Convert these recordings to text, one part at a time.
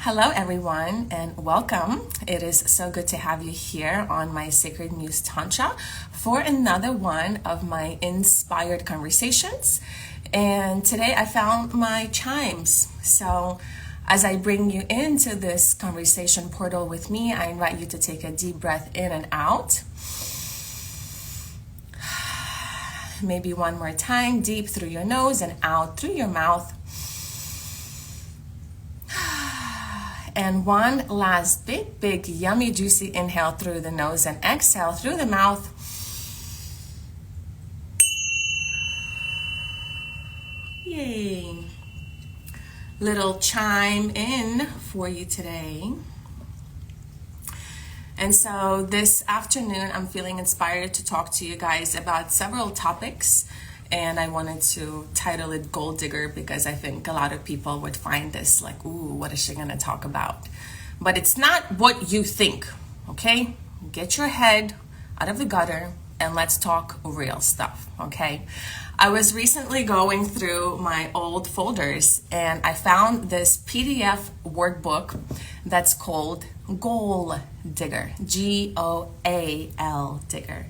Hello, everyone, and welcome. It is so good to have you here on my Sacred Muse Tantra for another one of my inspired conversations. And today I found my chimes. So as I bring you into this conversation portal with me, I invite you to take a deep breath in and out. Maybe one more time, deep through your nose and out through your mouth. And one last big, yummy, juicy inhale through the nose and exhale through the mouth. Yay. Little chime in for you today. And so this afternoon, I'm feeling inspired to talk to you guys about several topics. And I wanted to title it Gold Digger because I think a lot of people would find this like, ooh, what is she gonna talk about? But it's not what you think, okay? Get your head out of the gutter and let's talk real stuff, okay? I was recently going through my old folders and I found this PDF workbook that's called Goal Digger, Goal Digger.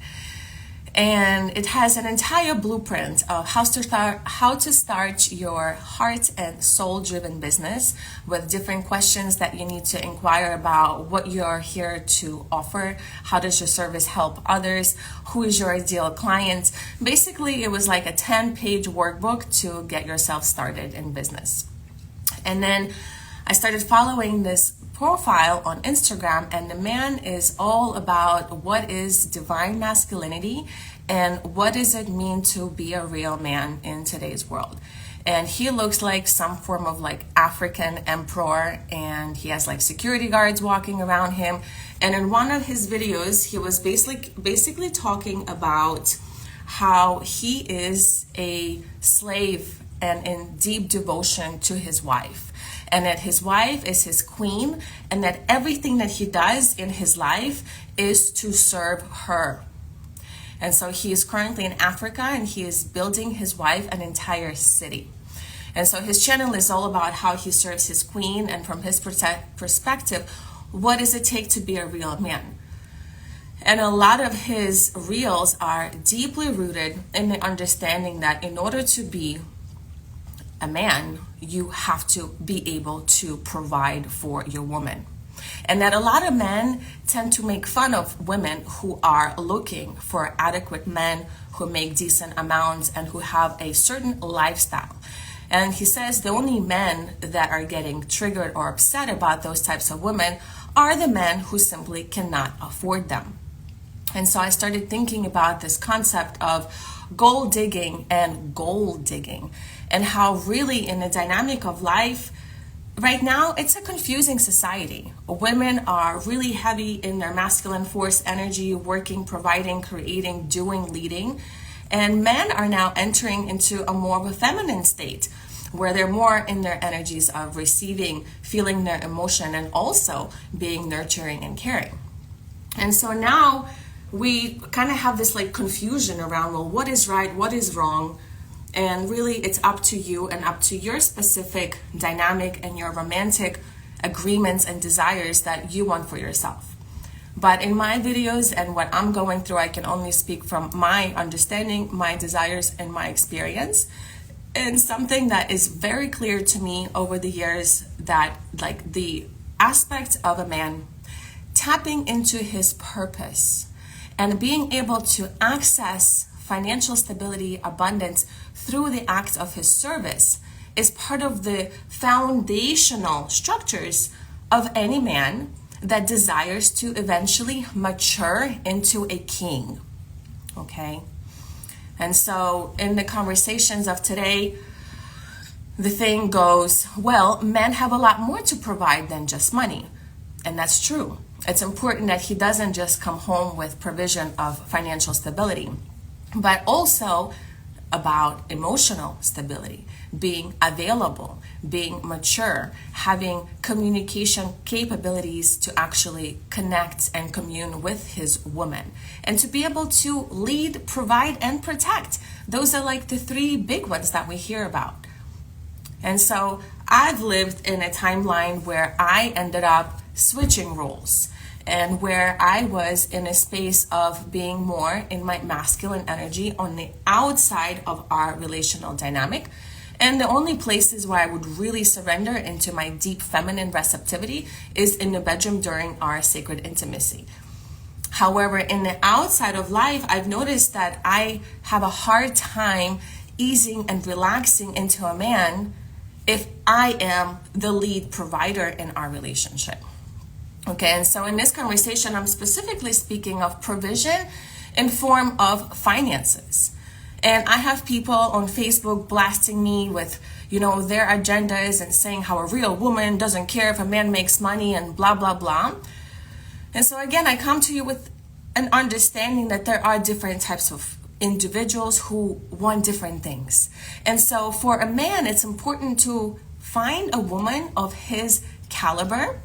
And it has an entire blueprint of how to start your heart and soul-driven business with different questions that you need to inquire about what you're here to offer, how does your service help others, who is your ideal client. Basically, it was like a 10-page workbook to get yourself started in business. And then I started following this profile on Instagram, and the man is all about what is divine masculinity and what does it mean to be a real man in today's world. And he looks like some form of like African emperor, and he has like security guards walking around him. And in one of his videos, he was basically talking about how he is a slave and in deep devotion to his wife. And that his wife is his queen, and that everything that he does in his life is to serve her. And so he is currently in Africa, and he is building his wife an entire city. And so his channel is all about how he serves his queen, and from his perspective, what does it take to be a real man? And a lot of his reels are deeply rooted in the understanding that in order to be a man, you have to be able to provide for your woman. And that a lot of men tend to make fun of women who are looking for adequate men who make decent amounts and who have a certain lifestyle. And he says the only men that are getting triggered or upset about those types of women are the men who simply cannot afford them. And so I started thinking about this concept of gold digging and gold digging, and how really in the dynamic of life right now, it's a confusing society. Women are really heavy in their masculine force energy, working, providing, creating, doing, leading. And men are now entering into a more of a feminine state where they're more in their energies of receiving, feeling their emotion, and also being nurturing and caring. And so now we kind of have this like confusion around, well, what is right, what is wrong? And really, it's up to you and up to your specific dynamic and your romantic agreements and desires that you want for yourself. But in my videos and what I'm going through, I can only speak from my understanding, my desires, and my experience. And something that is very clear to me over the years, that like the aspect of a man tapping into his purpose and being able to access financial stability, abundance through the act of his service is part of the foundational structures of any man that desires to eventually mature into a king. Okay? And so in the conversations of today, the thing goes, well, men have a lot more to provide than just money. And that's true. It's important that he doesn't just come home with provision of financial stability, but also about emotional stability, being available, being mature, having communication capabilities to actually connect and commune with his woman, and to be able to lead, provide, and protect. Those are like the three big ones that we hear about. And so I've lived in a timeline where I ended up switching roles and where I was in a space of being more in my masculine energy on the outside of our relational dynamic. And the only places where I would really surrender into my deep feminine receptivity is in the bedroom during our sacred intimacy. However, in the outside of life, I've noticed that I have a hard time easing and relaxing into a man if I am the lead provider in our relationship. Okay, and so in this conversation, I'm specifically speaking of provision in form of finances. And I have people on Facebook blasting me with, their agendas and saying how a real woman doesn't care if a man makes money and blah, blah, blah. And so again, I come to you with an understanding that there are different types of individuals who want different things. And so for a man, it's important to find a woman of his caliber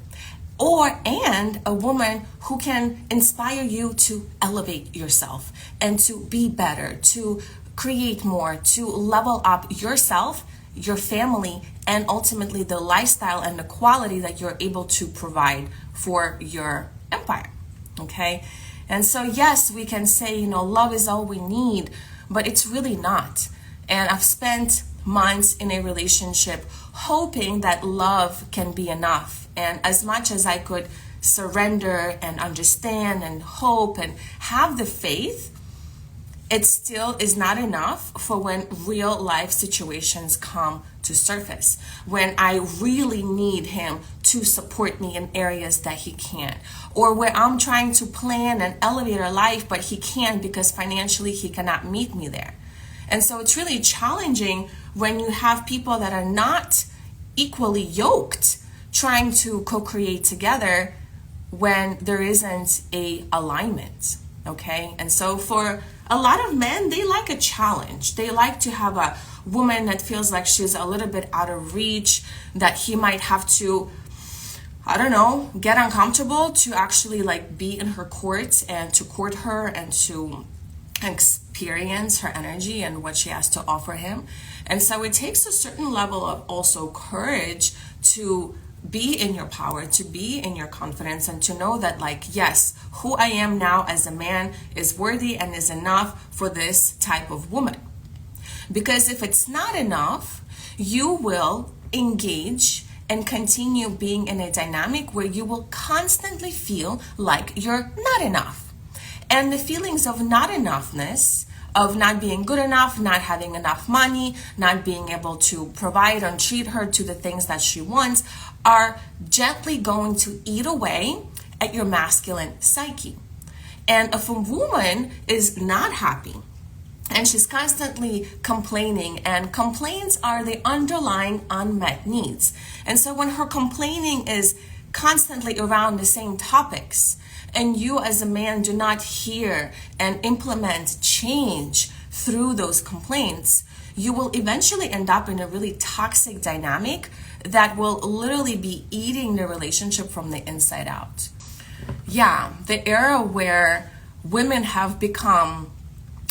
and a woman who can inspire you to elevate yourself and to be better, to create more, to level up yourself, your family, and ultimately the lifestyle and the quality that you're able to provide for your empire. Okay? And so yes, we can say, love is all we need, but it's really not. And I've spent months in a relationship hoping that love can be enough. And as much as I could surrender and understand and hope and have the faith, it still is not enough for when real life situations come to surface, when I really need him to support me in areas that he can't, or where I'm trying to plan and elevate our life, but he can't because financially he cannot meet me there. And so it's really challenging when you have people that are not equally yoked trying to co-create together when there isn't a alignment. Okay, and so for a lot of men, they like a challenge. They like to have a woman that feels like she's a little bit out of reach, that he might have to, get uncomfortable to actually be in her court and to court her and to experience her energy and what she has to offer him. And so it takes a certain level of also courage to be in your power, to be in your confidence, and to know that yes, who I am now as a man is worthy and is enough for this type of woman. Because if it's not enough, you will engage and continue being in a dynamic where you will constantly feel like you're not enough. And the feelings of not enoughness, of not being good enough, not having enough money, not being able to provide and treat her to the things that she wants, are gently going to eat away at your masculine psyche. And if a woman is not happy and she's constantly complaining, and complaints are the underlying unmet needs. And so when her complaining is constantly around the same topics, and you as a man do not hear and implement change through those complaints, you will eventually end up in a really toxic dynamic that will literally be eating the relationship from the inside out. Yeah, the era where women have become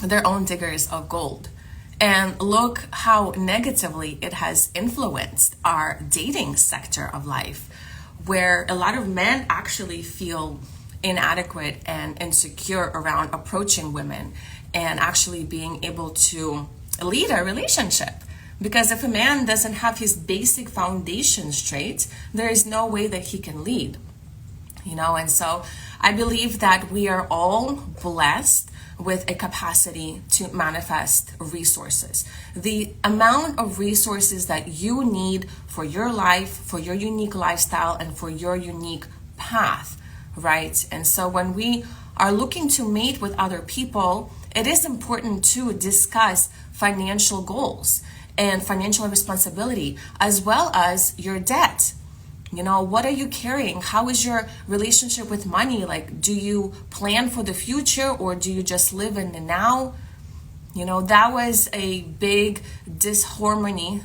their own diggers of gold. And look how negatively it has influenced our dating sector of life, where a lot of men actually feel inadequate and insecure around approaching women and actually being able to lead a relationship. Because if a man doesn't have his basic foundation straight, there is no way that he can lead. And so I believe that we are all blessed with a capacity to manifest resources. The amount of resources that you need for your life, for your unique lifestyle, and for your unique path, right? And so when we are looking to mate with other people, it is important to discuss financial goals and financial responsibility, as well as your debt. What are you carrying? How is your relationship with money? Do you plan for the future, or do you just live in the now? That was a big disharmony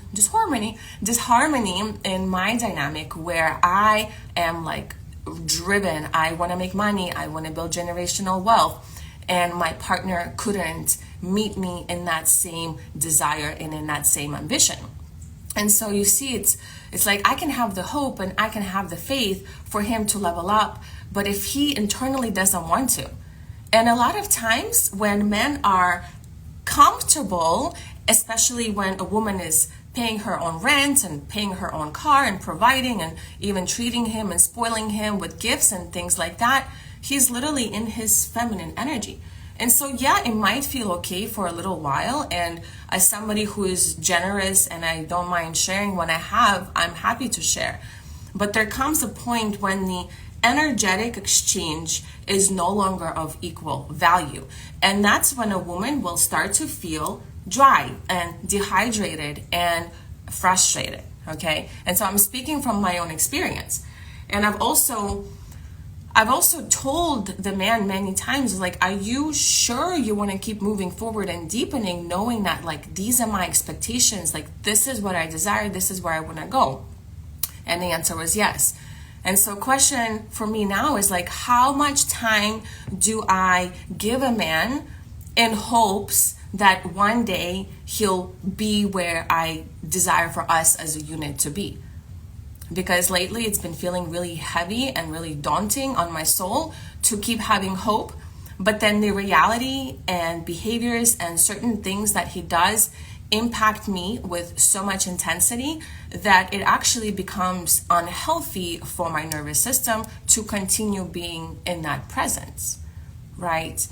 in my dynamic, where I am driven. I want to make money. I want to build generational wealth. And my partner couldn't meet me in that same desire and in that same ambition. And so you see, it's like I can have the hope and I can have the faith for him to level up, but if he internally doesn't want to. And a lot of times when men are comfortable, especially when a woman is paying her own rent and paying her own car and providing and even treating him and spoiling him with gifts and things like that, he's literally in his feminine energy. And so, yeah, it might feel okay for a little while. And as somebody who is generous and I don't mind sharing what I have, I'm happy to share. But there comes a point when the energetic exchange is no longer of equal value. And that's when a woman will start to feel dry and dehydrated and frustrated. Okay. And so I'm speaking from my own experience. And I've also told the man many times, like, are you sure you want to keep moving forward and deepening, knowing that, like, these are my expectations, like, this is what I desire, this is where I want to go? And the answer was yes. And so question for me now is, like, how much time do I give a man in hopes that one day he'll be where I desire for us as a unit to be? Because lately it's been feeling really heavy and really daunting on my soul to keep having hope. But then the reality and behaviors and certain things that he does impact me with so much intensity that it actually becomes unhealthy for my nervous system to continue being in that presence, right?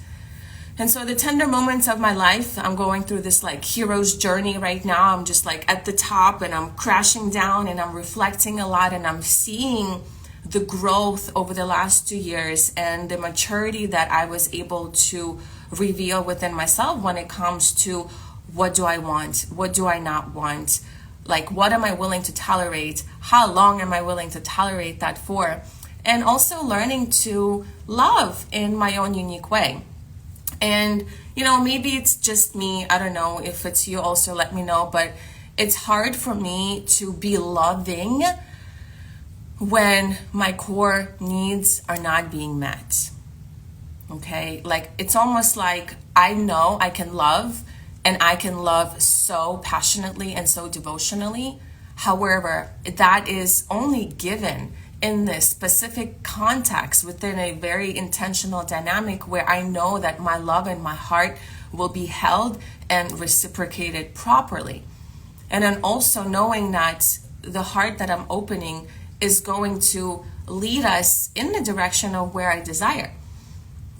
And so the tender moments of my life, I'm going through this like hero's journey right now. I'm just like at the top and I'm crashing down and I'm reflecting a lot and I'm seeing the growth over the last 2 years and the maturity that I was able to reveal within myself when it comes to what do I want? What do I not want? Like, what am I willing to tolerate? How long am I willing to tolerate that for? And also learning to love in my own unique way. And, you know, maybe it's just me. I don't know if it's you also, let me know. But it's hard for me to be loving when my core needs are not being met. Okay? Like, it's almost like I know I can love and I can love so passionately and so devotionally. However, that is only given in this specific context within a very intentional dynamic where I know that my love and my heart will be held and reciprocated properly. And then also knowing that the heart that I'm opening is going to lead us in the direction of where I desire.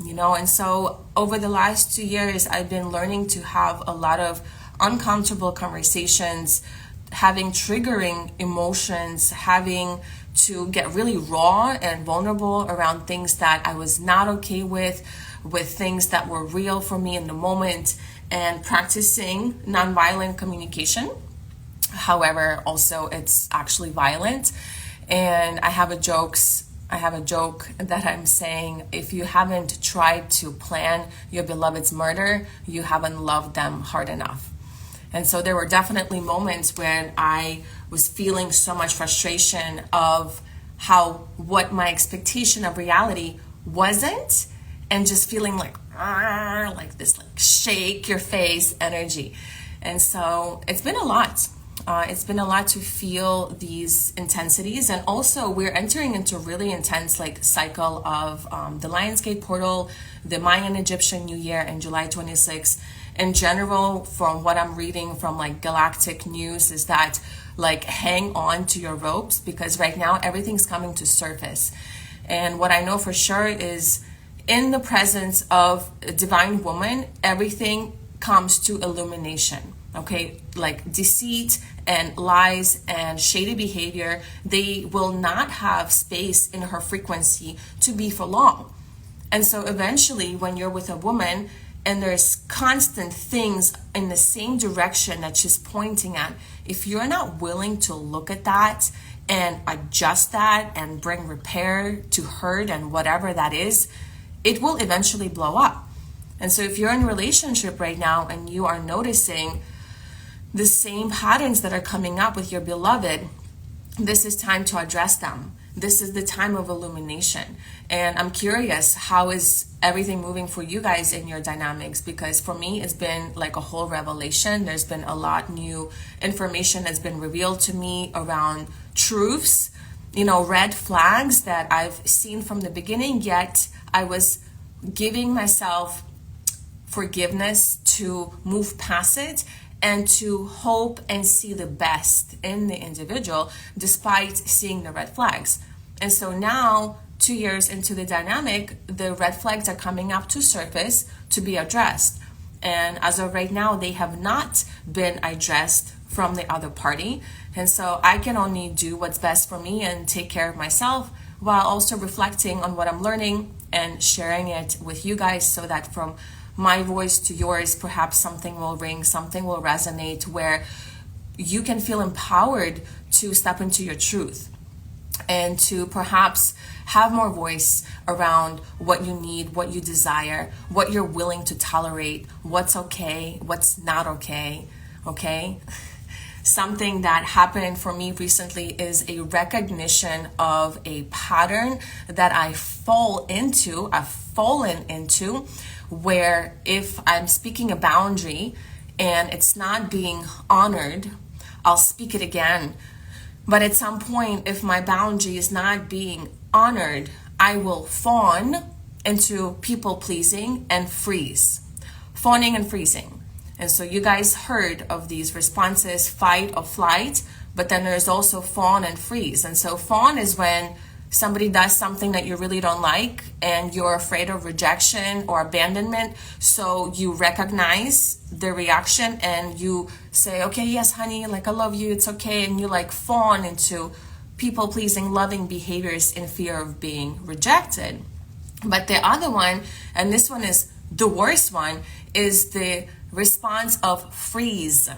You know, and so over the last 2 years, I've been learning to have a lot of uncomfortable conversations, having triggering emotions, having to get really raw and vulnerable around things that I was not okay with things that were real for me in the moment, and practicing nonviolent communication. However, also it's actually violent. And I have a joke that I'm saying, if you haven't tried to plan your beloved's murder, you haven't loved them hard enough. And so there were definitely moments when I was feeling so much frustration of what my expectation of reality wasn't, and just feeling like this like shake your face energy. And so it's been a lot. It's been a lot to feel these intensities. And also we're entering into a really intense like cycle of the Lionsgate portal, the Mayan Egyptian New Year in July 26th. In general, from what I'm reading from like galactic news, is that like hang on to your ropes, because right now everything's coming to surface. And what I know for sure is in the presence of a divine woman, everything comes to illumination. Okay, like deceit and lies and shady behavior, they will not have space in her frequency to be for long. And so eventually when you're with a woman and there's constant things in the same direction that she's pointing at, if you're not willing to look at that and adjust that and bring repair to hurt and whatever that is, it will eventually blow up. And so if you're in a relationship right now and you are noticing the same patterns that are coming up with your beloved, this is time to address them. this is the time of illumination. And I'm curious, how is everything moving for you guys in your dynamics? Because for me, it's been like a whole revelation. There's been a lot new information that's been revealed to me around truths, red flags that I've seen from the beginning, yet I was giving myself forgiveness to move past it and to hope and see the best in the individual despite seeing the red flags. And so now, 2 years into the dynamic, the red flags are coming up to surface to be addressed. And as of right now, they have not been addressed from the other party. And so I can only do what's best for me and take care of myself, while also reflecting on what I'm learning and sharing it with you guys, so that from my voice to yours, perhaps something will ring, something will resonate, where you can feel empowered to step into your truth and to perhaps have more voice around what you need, what you desire, what you're willing to tolerate, what's okay, what's not okay, okay? Something that happened for me recently is a recognition of a pattern that I've fallen into, where if I'm speaking a boundary and it's not being honored, I'll speak it again. But at some point, if my boundary is not being honored, I will fawn into people pleasing and freeze. Fawning and freezing. And so you guys heard of these responses, fight or flight, but then there's also fawn and freeze. And so fawn is when somebody does something that you really don't like and you're afraid of rejection or abandonment. So you recognize the reaction and you say, okay, yes, honey, like I love you, it's okay. And you like fawn into people pleasing, loving behaviors in fear of being rejected. But the other one, and this one is the worst one, is the response of freeze.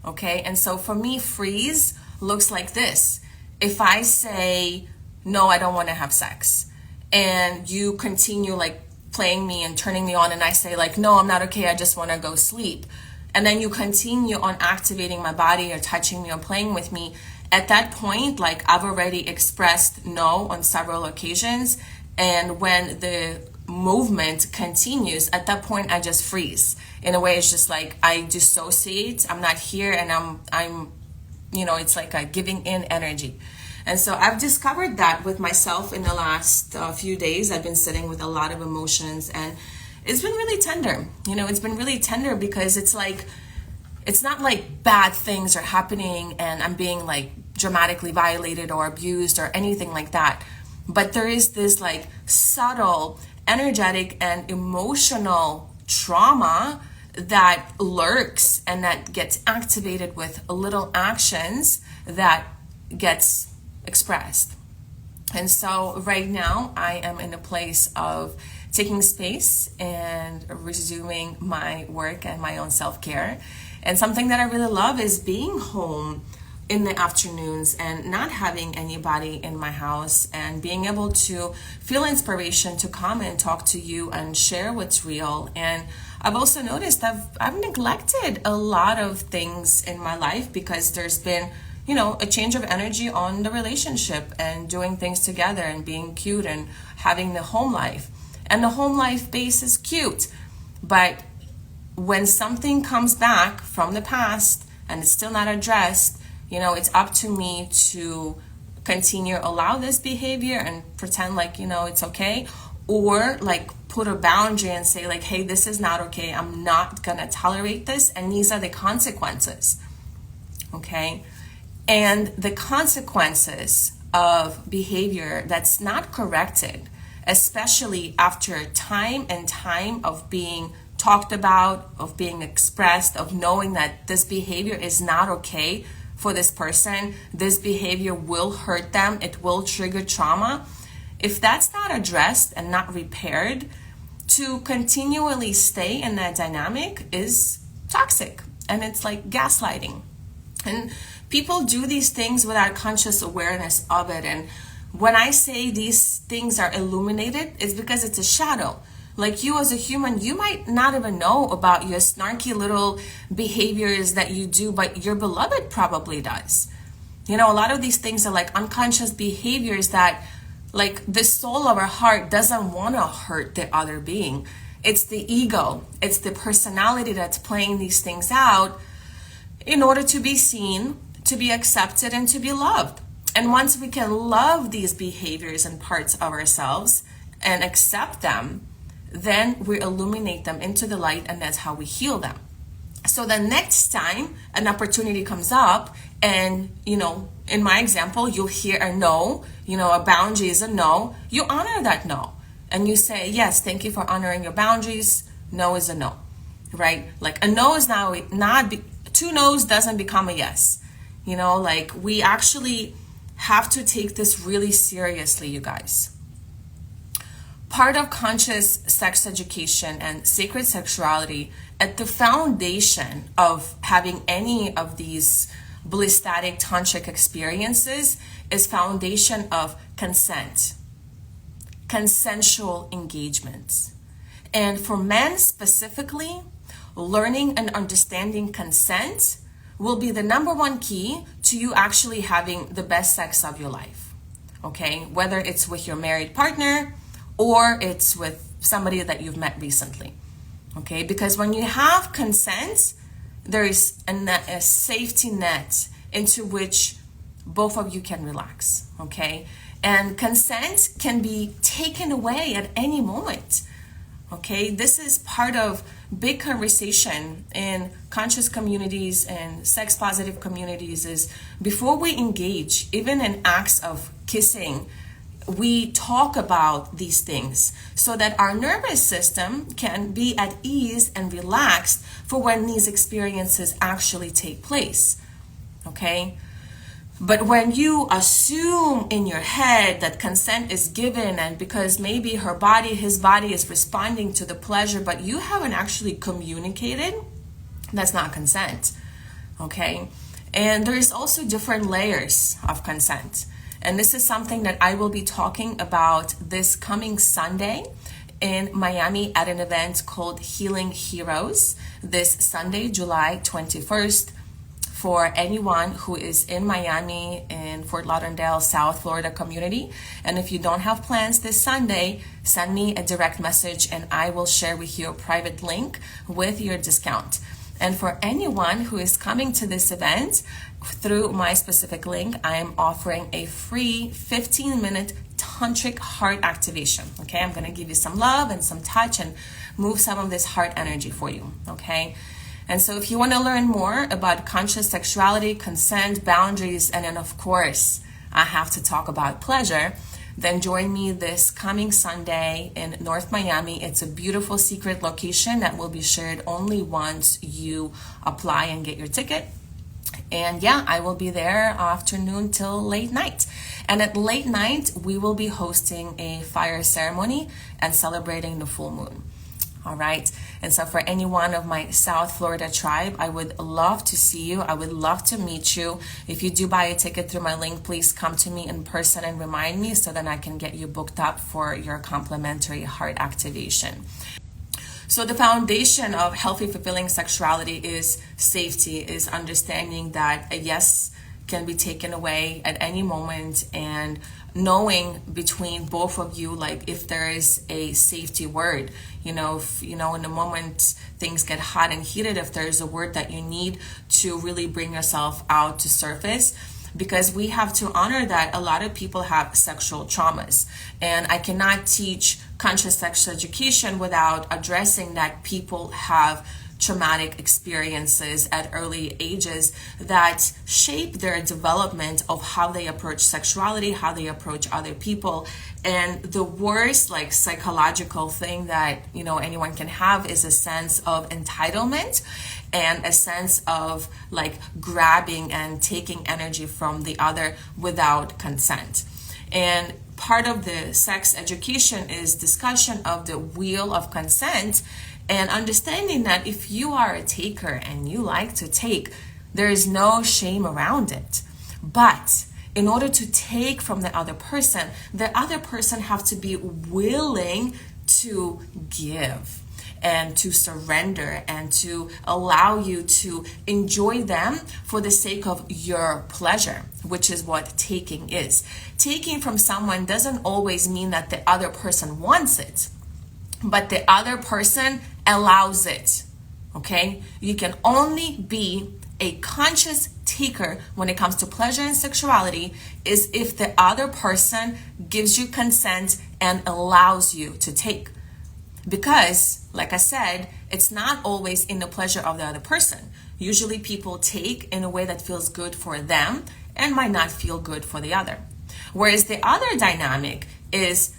Okay. And so for me, freeze looks like this. If I say, no, I don't want to have sex, and you continue like playing me and turning me on, and I say like, no, I'm not okay, I just want to go sleep, and then you continue on activating my body or touching me or playing with me, at that point, like I've already expressed no on several occasions, and when the movement continues, at that point I just freeze. In a way, it's just like I dissociate, I'm not here, and I'm it's like a giving in energy. And so I've discovered that with myself in the last few days. I've been sitting with a lot of emotions, and it's been really tender. It's been really tender because it's like, it's not like bad things are happening and I'm being like dramatically violated or abused or anything like that. But there is this like subtle, energetic and emotional trauma that lurks and that gets activated with little actions that gets expressed. And so right now I am in a place of taking space and resuming my work and my own self-care. And something that I really love is being home in the afternoons and not having anybody in my house, and being able to feel inspiration to come and talk to you and share what's real. And I've also noticed I've neglected a lot of things in my life because there's been a change of energy on the relationship and doing things together and being cute and having the home life. And the home life base is cute. But when something comes back from the past and it's still not addressed, it's up to me to continue allow this behavior and pretend like, it's okay, or like put a boundary and say like, hey, this is not okay. I'm not gonna tolerate this, and these are the consequences. Okay. And the consequences of behavior that's not corrected, especially after time and time of being talked about, of being expressed, of knowing that this behavior is not okay for this person, this behavior will hurt them, it will trigger trauma. If that's not addressed and not repaired, to continually stay in that dynamic is toxic, and it's like gaslighting. And people do these things without conscious awareness of it. And when I say these things are illuminated, it's because it's a shadow. Like you as a human, you might not even know about your snarky little behaviors that you do, but your beloved probably does. A lot of these things are like unconscious behaviors that like the soul of our heart doesn't want to hurt the other being. It's the ego, it's the personality that's playing these things out in order to be seen, to be accepted, and to be loved. And once we can love these behaviors and parts of ourselves and accept them, then we illuminate them into the light, and that's how we heal them. So the next time an opportunity comes up and, in my example, you'll hear a no, a boundary is a no, you honor that no. And you say, yes, thank you for honoring your boundaries. No is a no, right? Like a no is now not, two no's doesn't become a yes. Like we actually have to take this really seriously, you guys. Part of conscious sex education and sacred sexuality, at the foundation of having any of these blistatic tantric experiences, is foundation of consent, consensual engagements. And for men specifically, learning and understanding consent will be the number one key to you actually having the best sex of your life. Okay, whether it's with your married partner or it's with somebody that you've met recently. Okay, because when you have consent, there is a safety net into which both of you can relax. Okay, and consent can be taken away at any moment. Okay, this is part of big conversation in conscious communities and sex positive communities is before we engage, even in acts of kissing, we talk about these things so that our nervous system can be at ease and relaxed for when these experiences actually take place. Okay? But when you assume in your head that consent is given and because maybe his body is responding to the pleasure, but you haven't actually communicated, that's not consent. Okay? And there's also different layers of consent. And this is something that I will be talking about this coming Sunday in Miami at an event called Healing Heroes this Sunday, July 21st. For anyone who is in Miami and Fort Lauderdale, South Florida community. And if you don't have plans this Sunday, send me a direct message and I will share with you a private link with your discount. And for anyone who is coming to this event through my specific link, I am offering a free 15-minute tantric heart activation. Okay, I'm going to give you some love and some touch and move some of this heart energy for you. Okay. And so if you want to learn more about conscious sexuality, consent, boundaries, and then of course, I have to talk about pleasure, then join me this coming Sunday in North Miami. It's a beautiful secret location that will be shared only once you apply and get your ticket. And yeah, I will be there afternoon till late night. And at late night, we will be hosting a fire ceremony and celebrating the full moon. All right. And so for anyone of my South Florida tribe, I would love to see you. I would love to meet you. If you do buy a ticket through my link, please come to me in person and remind me so that I can get you booked up for your complimentary heart activation. So the foundation of healthy, fulfilling sexuality is safety, is understanding that a yes can be taken away at any moment, and knowing between both of you, like if there is a safety word, if, in the moment things get hot and heated, if there's a word that you need to really bring yourself out to surface, because we have to honor that a lot of people have sexual traumas, and I cannot teach conscious sex education without addressing that people have traumatic experiences at early ages that shape their development of how they approach sexuality, how they approach other people. And the worst psychological thing that anyone can have is a sense of entitlement and a sense of grabbing and taking energy from the other without consent. And part of the sex education is discussion of the wheel of consent and understanding that if you are a taker and you like to take, there is no shame around it. But in order to take from the other person have to be willing to give. and to surrender and to allow you to enjoy them for the sake of your pleasure, which is what taking is. Taking from someone doesn't always mean that the other person wants it, but the other person allows it. Okay? You can only be a conscious taker when it comes to pleasure and sexuality is if the other person gives you consent and allows you to take. Because, like I said, it's not always in the pleasure of the other person. Usually people take in a way that feels good for them and might not feel good for the other. Whereas the other dynamic is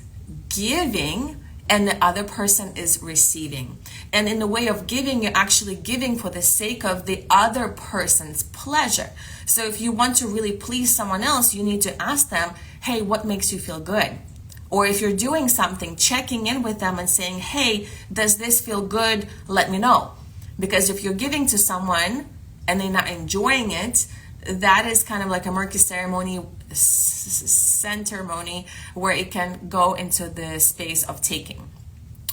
giving and the other person is receiving. And in the way of giving, you're actually giving for the sake of the other person's pleasure. So if you want to really please someone else, you need to ask them, hey, what makes you feel good? Or if you're doing something, checking in with them and saying, hey, does this feel good? Let me know. Because if you're giving to someone and they're not enjoying it, that is kind of like a murky ceremony where it can go into the space of taking.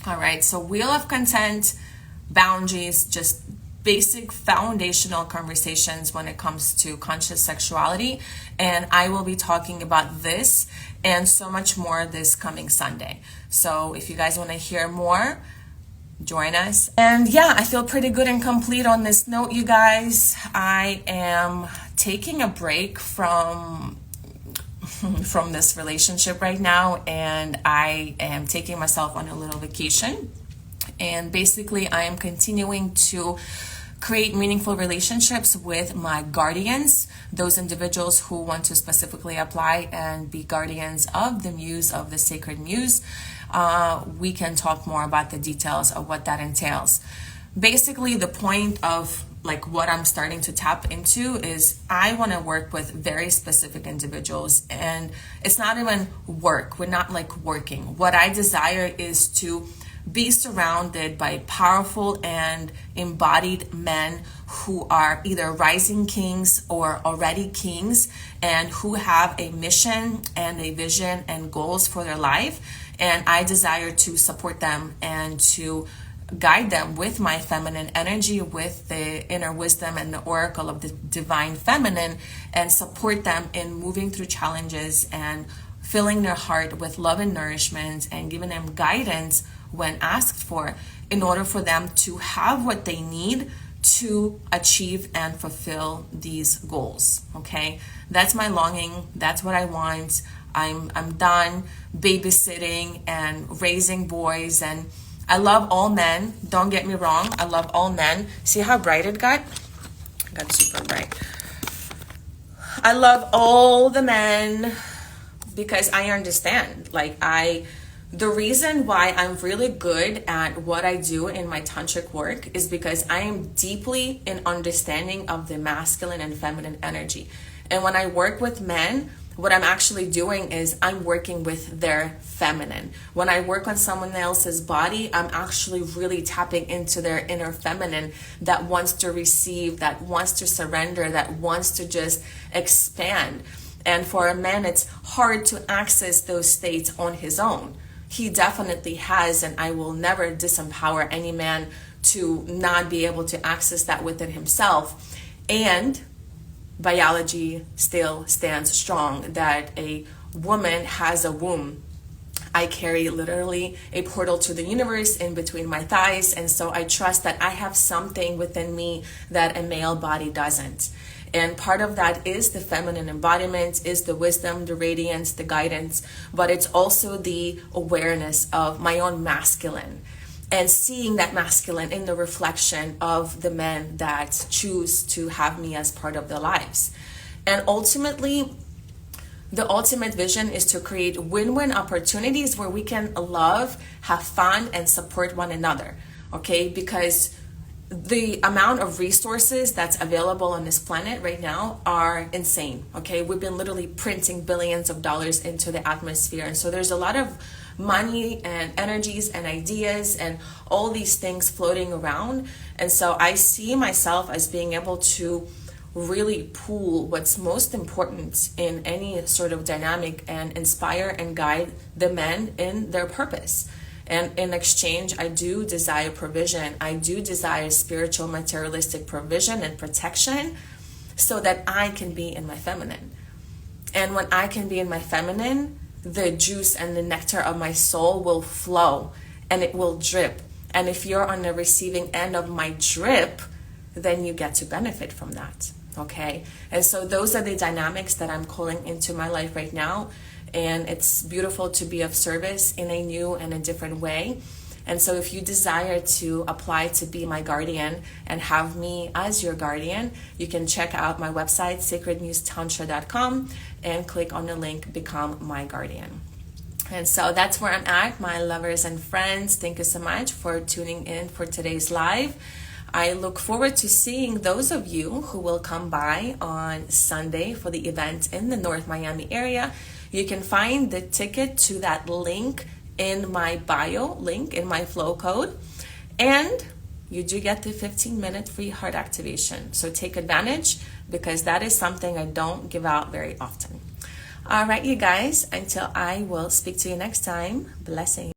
All right, so wheel of content, boundaries, just basic foundational conversations when it comes to conscious sexuality. And I will be talking about this and so much more this coming Sunday. So if you guys want to hear more, join us. And yeah, I feel pretty good and complete on this note, you guys. I am taking a break from this relationship right now, and I am taking myself on a little vacation. And basically I am continuing to create meaningful relationships with my guardians, those individuals who want to specifically apply and be guardians of the muse, of the sacred muse. We can talk more about the details of what that entails. Basically, the point of like what I'm starting to tap into is I want to work with very specific individuals, and it's not even work. We're not like working. What I desire is to be surrounded by powerful and embodied men who are either rising kings or already kings, and who have a mission and a vision and goals for their life. And I desire to support them and to guide them with my feminine energy, with the inner wisdom and the oracle of the divine feminine, and support them in moving through challenges and filling their heart with love and nourishment, and giving them guidance when asked for, in order for them to have what they need to achieve and fulfill these goals. Okay, that's my longing. That's what I want. I'm done babysitting and raising boys, and I love all men. Don't get me wrong. I love all men. See how bright it got? It got super bright. I love all the men because I understand. The reason why I'm really good at what I do in my tantric work is because I am deeply in understanding of the masculine and feminine energy. And when I work with men, what I'm actually doing is I'm working with their feminine. When I work on someone else's body, I'm actually really tapping into their inner feminine that wants to receive, that wants to surrender, that wants to just expand. And for a man, it's hard to access those states on his own. He definitely has, and I will never disempower any man to not be able to access that within himself. And biology still stands strong that a woman has a womb. I carry literally a portal to the universe in between my thighs, and so I trust that I have something within me that a male body doesn't. And part of that is the feminine embodiment, is the wisdom, the radiance, the guidance, but it's also the awareness of my own masculine and seeing that masculine in the reflection of the men that choose to have me as part of their lives. And ultimately, the ultimate vision is to create win-win opportunities where we can love, have fun, and support one another, okay? Because the amount of resources that's available on this planet right now are insane, okay? We've been literally printing billions of dollars into the atmosphere. And so there's a lot of money and energies and ideas and all these things floating around. And so I see myself as being able to really pool what's most important in any sort of dynamic and inspire and guide the men in their purpose. And in exchange, I do desire provision. I do desire spiritual, materialistic provision and protection so that I can be in my feminine. And when I can be in my feminine, the juice and the nectar of my soul will flow and it will drip. And if you're on the receiving end of my drip, then you get to benefit from that. Okay? And so those are the dynamics that I'm calling into my life right now. And it's beautiful to be of service in a new and a different way. And so if you desire to apply to be my guardian and have me as your guardian, you can check out my website, sacredmusetantra.com, and click on the link, Become My Guardian. And so that's where I'm at, my lovers and friends. Thank you so much for tuning in for today's live. I look forward to seeing those of you who will come by on Sunday for the event in the North Miami area. You can find the ticket to that link in my bio link, in my flow code. And you do get the 15-minute free heart activation. So take advantage, because that is something I don't give out very often. All right, you guys, until I will speak to you next time, blessings.